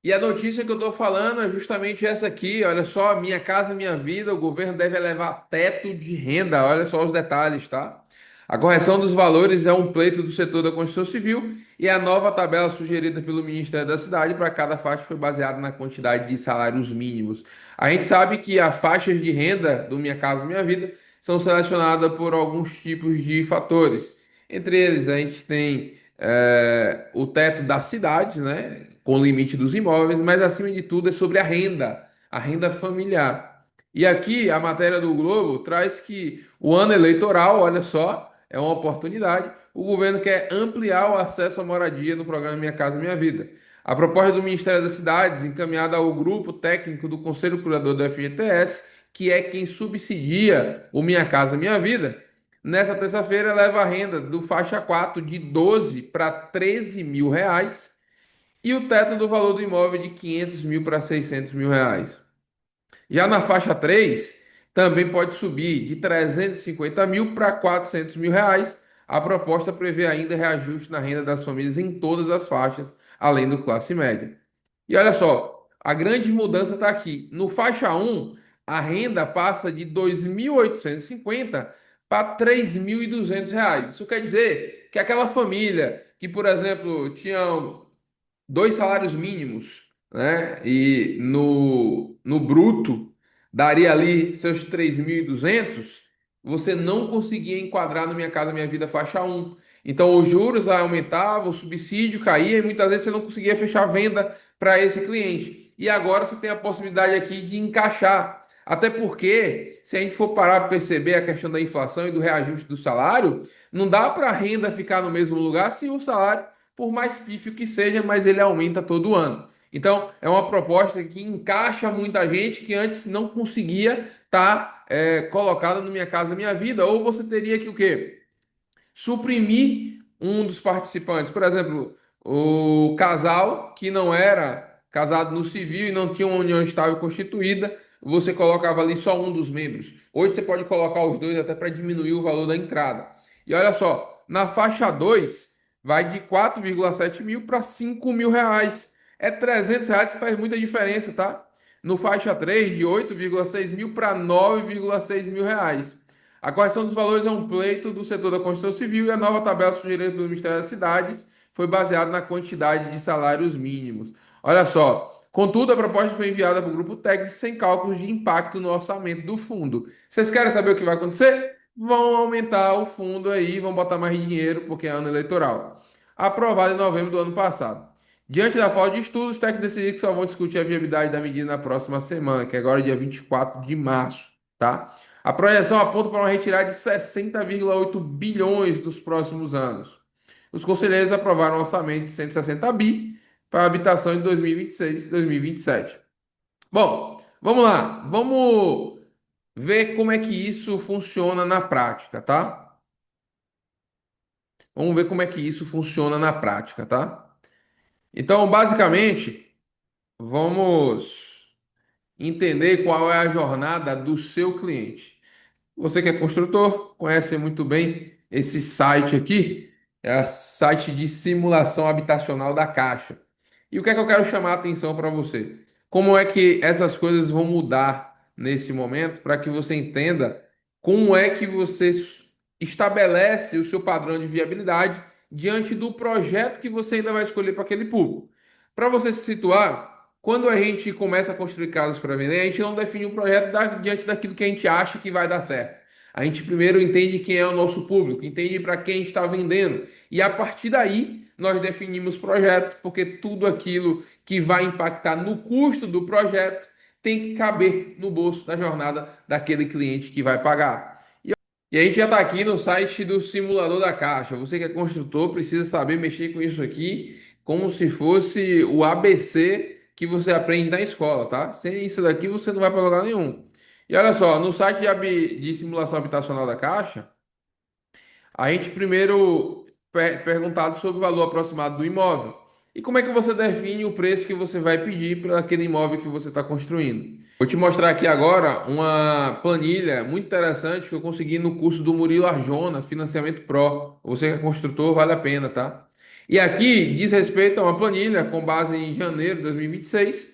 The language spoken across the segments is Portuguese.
E a notícia que eu estou falando é justamente essa aqui. Olha só, Minha Casa Minha Vida, o governo deve elevar teto de renda. Olha só os detalhes, tá? A correção dos valores é um pleito do setor da construção civil e a nova tabela sugerida pelo Ministério da Cidade para cada faixa foi baseada na quantidade de salários mínimos. A gente sabe que as faixas de renda do Minha Casa Minha Vida são selecionadas por alguns tipos de fatores. Entre eles, a gente tem o teto das cidades, né, com o limite dos imóveis, mas acima de tudo é sobre a renda familiar. E aqui a matéria do Globo traz que o ano eleitoral, olha só, é uma oportunidade. O governo quer ampliar o acesso à moradia no programa Minha Casa Minha Vida. A proposta do Ministério das Cidades, encaminhada ao grupo técnico do Conselho Curador do FGTS, que é quem subsidia o Minha Casa Minha Vida, nessa terça-feira leva a renda do faixa 4 de 12 para 13 mil reais e o teto do valor do imóvel de 500 mil para 600 mil reais. Já na faixa 3 também pode subir de 350 mil para 400 mil reais. A proposta prevê ainda reajuste na renda das famílias em todas as faixas, além do classe média. E olha só, a grande mudança está aqui. No faixa um, a renda passa de 2.850 para 3.200 reais. Isso quer dizer que aquela família que, por exemplo, tinha dois salários mínimos, né? E no bruto daria ali seus 3.200, você não conseguia enquadrar no Minha Casa Minha Vida faixa um. Então os juros aumentavam, o subsídio caía e muitas vezes você não conseguia fechar a venda para esse cliente. E agora você tem a possibilidade aqui de encaixar. Até porque, se a gente for parar para perceber a questão da inflação e do reajuste do salário, não dá para a renda ficar no mesmo lugar se o salário, por mais pífio que seja, mas ele aumenta todo ano. Então, é uma proposta que encaixa muita gente que antes não conseguia estar colocada no Minha Casa Minha Vida, ou você teria que o quê? Suprimir um dos participantes. Por exemplo, o casal que não era casado no civil e não tinha uma união estável constituída, você colocava ali só um dos membros. Hoje você pode colocar os dois até para diminuir o valor da entrada. E olha só, na faixa 2 vai de 4,7 mil para 5 mil reais. É 300 reais que faz muita diferença, tá? No faixa 3 de 8,6 mil para 9,6 mil reais. A correção dos valores é um pleito do setor da construção civil e a nova tabela sugerida pelo Ministério das Cidades foi baseada na quantidade de salários mínimos. Olha só, contudo, a proposta foi enviada para o grupo técnico sem cálculos de impacto no orçamento do fundo. Vocês querem saber o que vai acontecer? Vão aumentar o fundo aí, vão botar mais dinheiro porque é ano eleitoral. Aprovado em novembro do ano passado. Diante da falta de estudos, os técnicos decidiram que só vão discutir a viabilidade da medida na próxima semana, que é agora dia 24 de março, tá? A projeção aponta para uma retirada de 60,8 bilhões dos próximos anos. Os conselheiros aprovaram um orçamento de 160 bi para a habitação em 2026 e 2027. Bom, vamos lá. Vamos ver como é que isso funciona na prática, tá? Vamos ver como é que isso funciona na prática, tá? Então, basicamente, vamos entender qual é a jornada do seu cliente. Você que é construtor, conhece muito bem esse site aqui, é o site de simulação habitacional da Caixa. E o que é que eu quero chamar a atenção para você? Como é que essas coisas vão mudar nesse momento para que você entenda como é que você estabelece o seu padrão de viabilidade diante do projeto que você ainda vai escolher para aquele público. Para você se situar, quando a gente começa a construir casas para vender, a gente não define um projeto diante daquilo que a gente acha que vai dar certo. A gente primeiro entende quem é o nosso público, entende para quem a gente está vendendo. E a partir daí, nós definimos projeto, porque tudo aquilo que vai impactar no custo do projeto tem que caber no bolso da jornada daquele cliente que vai pagar. E a gente já está aqui no site do simulador da Caixa. Você que é construtor precisa saber mexer com isso aqui como se fosse o ABC que você aprende na escola, tá? Sem isso daqui você não vai para lugar nenhum. E olha só, no site de simulação habitacional da Caixa, a gente primeiro perguntado sobre o valor aproximado do imóvel. E como é que você define o preço que você vai pedir para aquele imóvel que você está construindo? Vou te mostrar aqui agora uma planilha muito interessante que eu consegui no curso do Murilo Arjona, Financiamento Pro. Você que é construtor, vale a pena, tá? E aqui diz respeito a uma planilha com base em janeiro de 2026,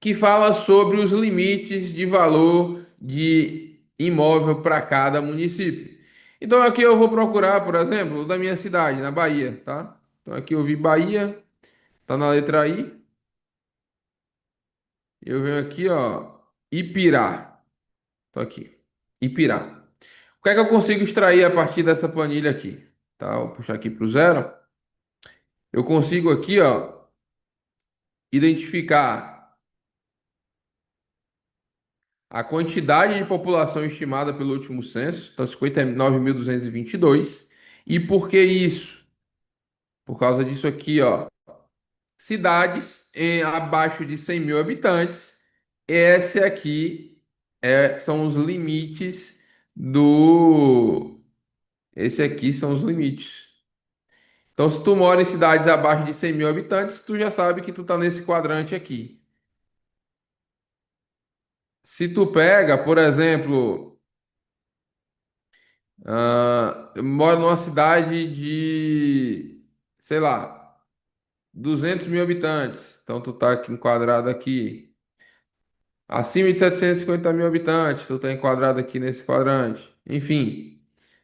que fala sobre os limites de valor de imóvel para cada município. Então aqui eu vou procurar, por exemplo, o da minha cidade, na Bahia, tá? Então aqui eu vi Bahia, tá na letra I. Eu venho aqui, ó, Ipirá. Tô aqui, Ipirá. O que é que eu consigo extrair a partir dessa planilha aqui? Tá? Vou puxar aqui para o zero. Eu consigo aqui, ó, identificar a quantidade de população estimada pelo último censo, então 59.222. E por que isso? Por causa disso aqui, ó, cidades abaixo de 100 mil habitantes, esse aqui são os limites do. Esse aqui são os limites. Então, se tu mora em cidades abaixo de 100 mil habitantes, tu já sabe que tu tá nesse quadrante aqui. Se tu pega, por exemplo, eu moro numa cidade de, sei lá, 200 mil habitantes. Então, tu tá aqui enquadrado aqui. Acima de 750 mil habitantes, tu tá enquadrado aqui nesse quadrante. Enfim.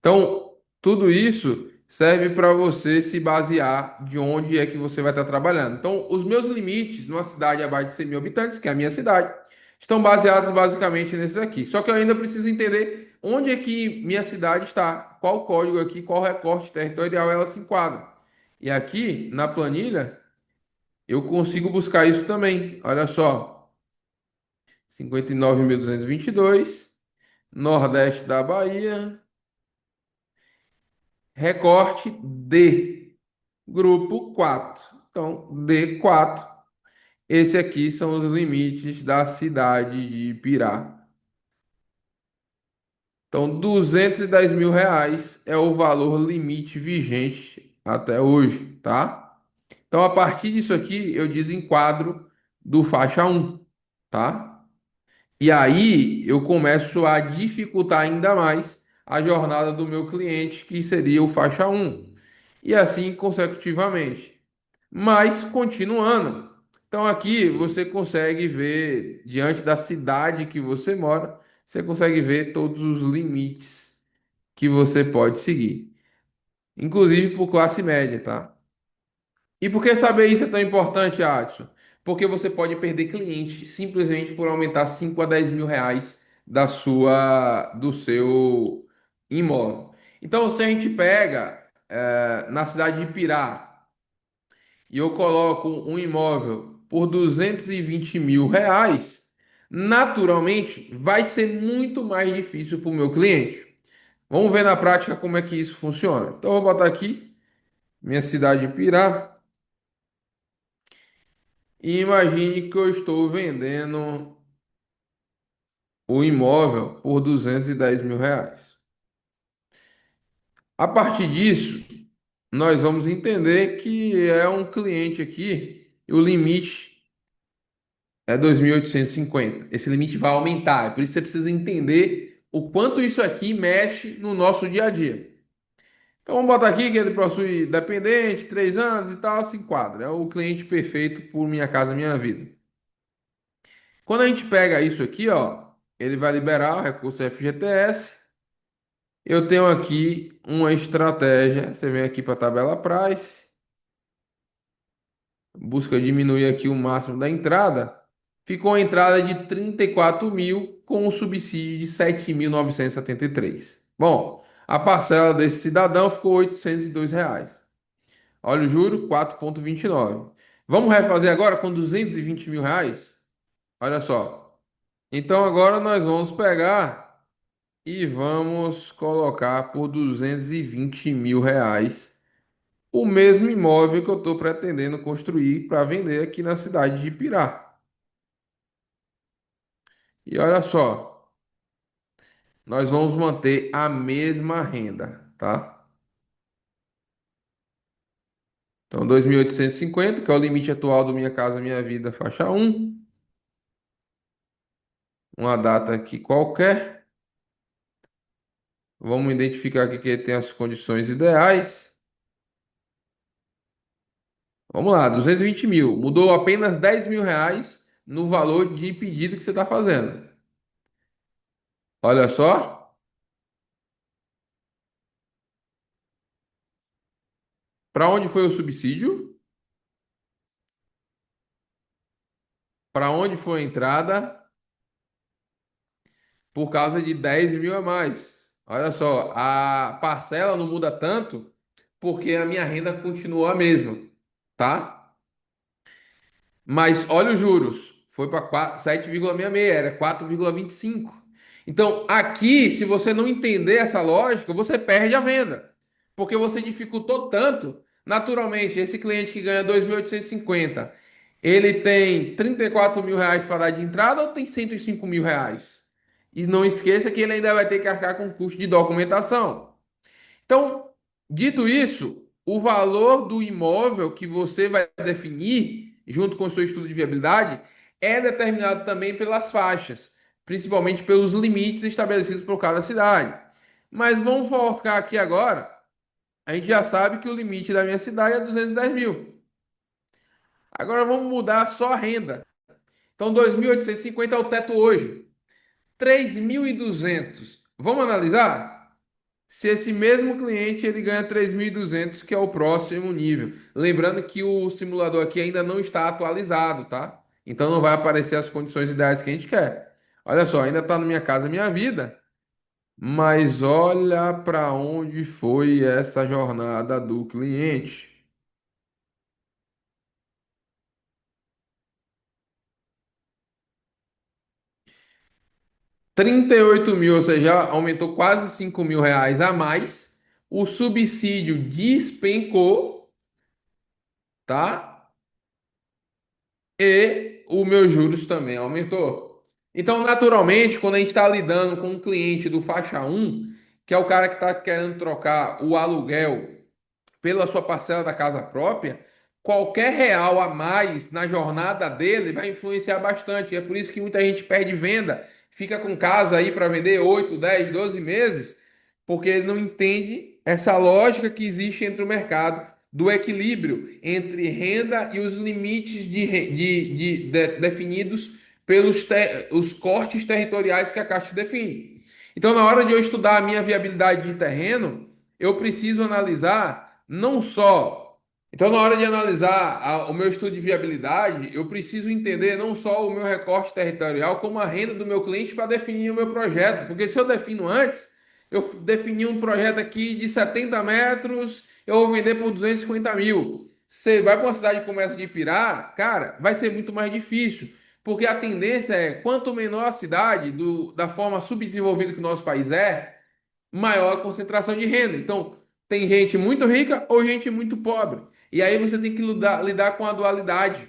Então, tudo isso serve para você se basear de onde é que você vai estar trabalhando. Então, os meus limites numa cidade abaixo de 100 mil habitantes, que é a minha cidade, estão baseados basicamente nesses aqui. Só que eu ainda preciso entender onde é que minha cidade está, qual código aqui, qual recorte territorial ela se enquadra. E aqui na planilha eu consigo buscar isso também. Olha só, 59.222, Nordeste da Bahia, recorte D. Grupo 4. Então, D4. Esse aqui são os limites da cidade de Ipirá. Então, R$ 210.000 é o valor limite vigente até hoje, tá? Então, a partir disso aqui, eu desenquadro do faixa um, tá? E aí, eu começo a dificultar ainda mais a jornada do meu cliente, que seria o faixa um. E assim consecutivamente. Mas continuando. Então aqui você consegue ver, diante da cidade que você mora, você consegue ver todos os limites que você pode seguir, inclusive por classe média, tá? E por que saber isso é tão importante, Adson? Porque você pode perder cliente simplesmente por aumentar 5 a 10 mil reais do seu imóvel. Então, se a gente pega na cidade de Pirá, e eu coloco um imóvel por R$ 220.000, naturalmente vai ser muito mais difícil para o meu cliente. Vamos ver na prática como é que isso funciona. Então, eu vou botar aqui minha cidade de Pirá e imagine que eu estou vendendo o imóvel por R$ 210.000. A partir disso, nós vamos entender que é um cliente aqui, e o limite é 2.850. Esse limite vai aumentar. É por isso que você precisa entender o quanto isso aqui mexe no nosso dia a dia. Então vamos botar aqui que ele possui dependente, 3 anos e tal, se enquadra. É o cliente perfeito por Minha Casa Minha Vida. Quando a gente pega isso aqui, ó, ele vai liberar o recurso FGTS. Eu tenho aqui uma estratégia. Você vem aqui para a tabela Price, busca diminuir aqui o máximo da entrada. Ficou a entrada de 34 mil com um subsídio de 7.973. Bom, a parcela desse cidadão ficou R$ 802. Olha o juro, 4,29. Vamos refazer agora com R$ 220.000? Olha só. Então agora nós vamos pegar e vamos colocar por R$ 220.000 o mesmo imóvel que eu estou pretendendo construir para vender aqui na cidade de Pirá. E olha só. Nós vamos manter a mesma renda, tá? Então, 2.850, que é o limite atual do Minha Casa Minha Vida, faixa um, uma data aqui qualquer. Vamos identificar aqui que tem as condições ideais. Vamos lá, 220 mil. Mudou apenas 10 mil reais no valor de pedido que você está fazendo. Olha só, para onde foi o subsídio? Para onde foi a entrada? Por causa de 10 mil a mais. Olha só, a parcela não muda tanto porque a minha renda continua a mesma, tá? Mas olha os juros, foi para 7,66, era 4,25. Então, aqui, se você não entender essa lógica, você perde a venda, porque você dificultou tanto. Naturalmente, esse cliente que ganha 2.850, ele tem 34 mil reais para dar de entrada ou tem 105 mil reais? E não esqueça que ele ainda vai ter que arcar com custo de documentação. Então, dito isso, o valor do imóvel que você vai definir, junto com o seu estudo de viabilidade, é determinado também pelas faixas, principalmente pelos limites estabelecidos por cada cidade. Mas vamos focar aqui agora. A gente já sabe que o limite da minha cidade é 210 mil. Agora vamos mudar só a renda. Então, 2.850 é o teto hoje. 3.200. Vamos analisar? Se esse mesmo cliente ele ganha 3.200, que é o próximo nível. Lembrando que o simulador aqui ainda não está atualizado, tá? Então não vai aparecer as condições ideais que a gente quer. Olha só, ainda está no Minha Casa Minha Vida, mas olha para onde foi essa jornada do cliente. 38 mil, ou seja, aumentou quase 5 mil reais a mais. O subsídio despencou, tá? E o meu juros também aumentou. Então, naturalmente, quando a gente está lidando com um cliente do faixa um, que é o cara que está querendo trocar o aluguel pela sua parcela da casa própria, qualquer real a mais na jornada dele vai influenciar bastante. É por isso que muita gente perde venda, fica com casa aí para vender 8, 10, 12 meses, porque ele não entende essa lógica que existe entre o mercado do equilíbrio entre renda e os limites definidos pelos os cortes territoriais que a Caixa define. Então, na hora de eu estudar a minha viabilidade de terreno, eu preciso analisar não só. Então, na hora de analisar o meu estudo de viabilidade, eu preciso entender não só o meu recorte territorial, como a renda do meu cliente para definir o meu projeto. Porque se eu defino antes, eu defini um projeto aqui de 70 metros, eu vou vender por 250 mil. Você vai para uma cidade como essa de Pirá, cara, vai ser muito mais difícil. Porque a tendência é, quanto menor a cidade, da forma subdesenvolvida que o nosso país é, maior a concentração de renda. Então, tem gente muito rica ou gente muito pobre. E aí você tem que lidar com a dualidade,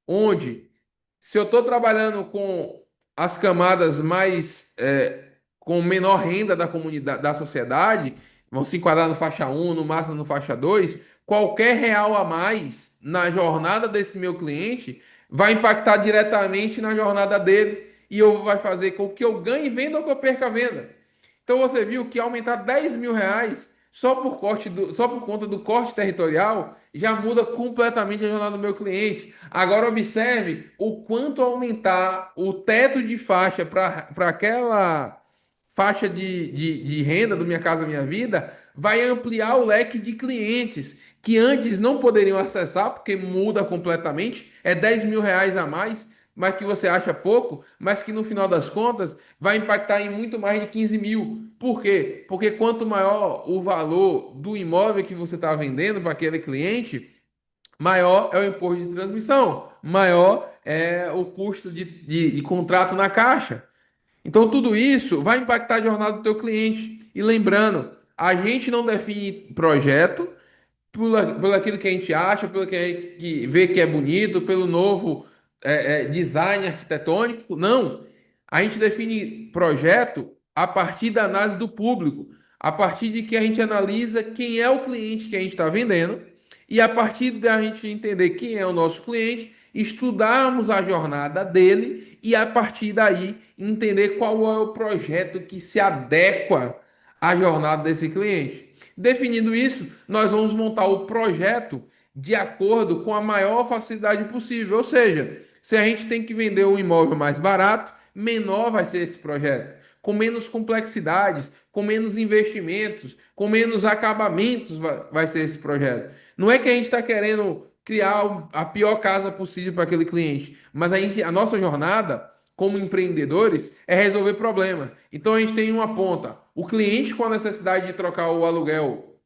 onde se eu estou trabalhando com as camadas com menor renda da comunidade, da sociedade, vão se enquadrar no faixa um, no máximo no faixa 2, qualquer real a mais na jornada desse meu cliente vai impactar diretamente na jornada dele e eu vai fazer com que eu ganhe venda ou que eu perca venda. Então você viu que aumentar 10 mil reais só por conta do corte territorial já muda completamente a jornada do meu cliente. Agora observe o quanto aumentar o teto de faixa para aquela faixa de renda do Minha Casa Minha Vida vai ampliar o leque de clientes que antes não poderiam acessar, porque muda completamente, é 10 mil reais a mais, mas que você acha pouco, mas que no final das contas vai impactar em muito mais de 15 mil. Por quê? Porque quanto maior o valor do imóvel que você está vendendo para aquele cliente, maior é o imposto de transmissão, maior é o custo de contrato na caixa. Então, tudo isso vai impactar a jornada do teu cliente. E lembrando, a gente não define projeto por aquilo que a gente acha, pelo que a gente vê que é bonito, pelo novo design arquitetônico. Não. A gente define projeto a partir da análise do público, a partir de que a gente analisa quem é o cliente que a gente está vendendo, e a partir da gente entender quem é o nosso cliente, estudarmos a jornada dele e a partir daí entender qual é o projeto que se adequa à jornada desse cliente. Definindo isso, nós vamos montar o projeto de acordo com a maior facilidade possível. Ou seja, se a gente tem que vender um imóvel mais barato, menor vai ser esse projeto, com menos complexidades, com menos investimentos, com menos acabamentos vai ser esse projeto. Não é que a gente está querendo criar a pior casa possível para aquele cliente, mas a nossa jornada como empreendedores é resolver problema. Então a gente tem uma ponta, o cliente com a necessidade de trocar o aluguel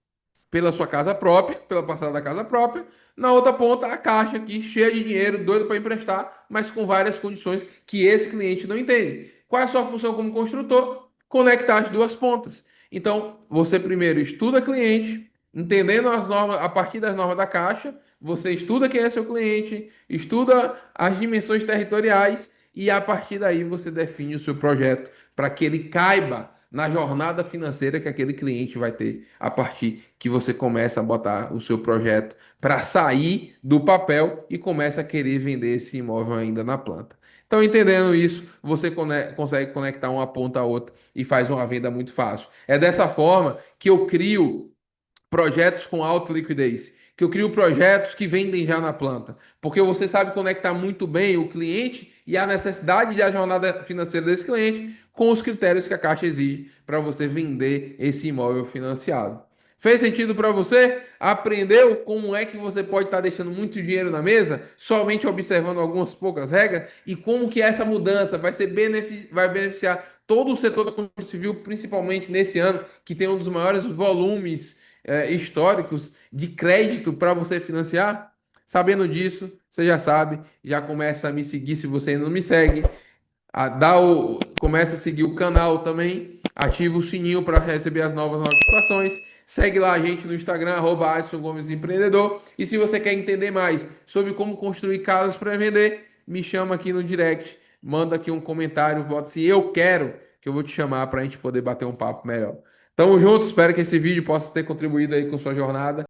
pela sua casa própria, pela parcela da casa própria. Na outra ponta, a caixa aqui, cheia de dinheiro, doido para emprestar, mas com várias condições que esse cliente não entende. Qual é a sua função como construtor? Conectar as duas pontas. Então, você primeiro estuda cliente, entendendo as normas, a partir das normas da caixa, você estuda quem é seu cliente, estuda as dimensões territoriais e a partir daí você define o seu projeto para que ele caiba na jornada financeira que aquele cliente vai ter a partir que você começa a botar o seu projeto para sair do papel e começa a querer vender esse imóvel ainda na planta. Então, entendendo isso, você consegue conectar uma ponta a outra e faz uma venda muito fácil. É dessa forma que eu crio projetos com alta liquidez, que eu crio projetos que vendem já na planta, porque você sabe conectar muito bem o cliente e a necessidade de a jornada financeira desse cliente com os critérios que a Caixa exige para você vender esse imóvel financiado. Fez sentido para você? Aprendeu como é que você pode estar deixando muito dinheiro na mesa, somente observando algumas poucas regras, e como que essa mudança vai beneficiar todo o setor da construção civil, principalmente nesse ano, que tem um dos maiores volumes históricos de crédito para você financiar? Sabendo disso, você já sabe, já começa a me seguir se você ainda não me segue, começa a seguir o canal também, ativa o sininho para receber as novas notificações, segue lá a gente no Instagram, @Adson Gomes Empreendedor, e se você quer entender mais sobre como construir casas para vender, me chama aqui no direct, manda aqui um comentário, bota se eu quero, que eu vou te chamar para a gente poder bater um papo melhor. Tamo junto, espero que esse vídeo possa ter contribuído aí com sua jornada.